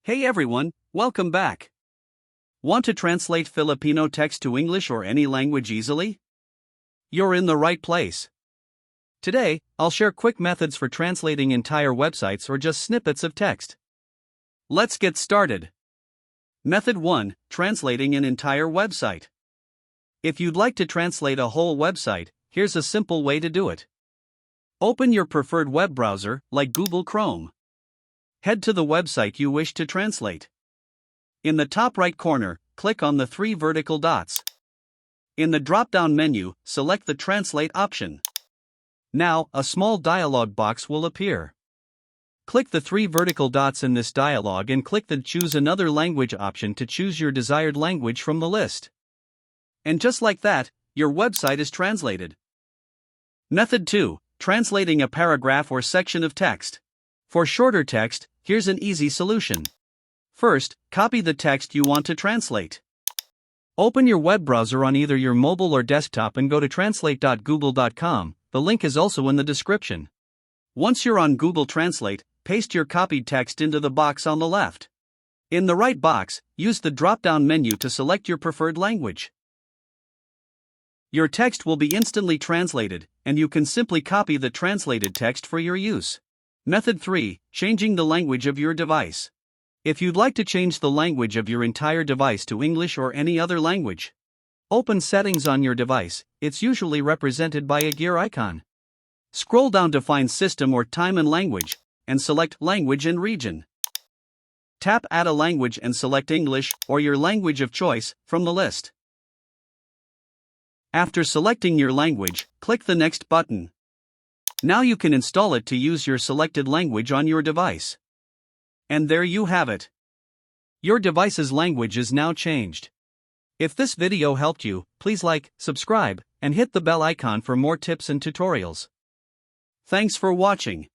Hey everyone, welcome back. Want to translate Filipino text to English or any language easily? You're in the right place. Today, I'll share quick methods for translating entire websites or just snippets of text. Let's get started. Method 1: Translating an entire website. If you'd like to translate a whole website, here's a simple way to do it. Open your preferred web browser, like Google Chrome. Head to the website you wish to translate. In the top right corner, click on the three vertical dots. In the drop-down menu, select the Translate option. Now, a small dialog box will appear. Click the three vertical dots in this dialog and click the Choose Another Language option to choose your desired language from the list. And just like that, your website is translated. Method 2: Translating a paragraph or section of text. For shorter text, here's an easy solution. First, copy the text you want to translate. Open your web browser on either your mobile or desktop and go to translate.google.com. The link is also in the description. Once you're on Google Translate, paste your copied text into the box on the left. In the right box, use the drop-down menu to select your preferred language. Your text will be instantly translated, and you can simply copy the translated text for your use. Method 3: Changing the language of your device. If you'd like to change the language of your entire device to English or any other language, open Settings on your device. It's usually represented by a gear icon. Scroll down to find System or Time and Language, and select Language and Region. Tap Add a Language and select English, or your language of choice, from the list. After selecting your language, click the Next button. Now you can install it to use your selected language on your device. And there you have it. Your device's language is now changed. If this video helped you, please like, subscribe, and hit the bell icon for more tips and tutorials. Thanks for watching.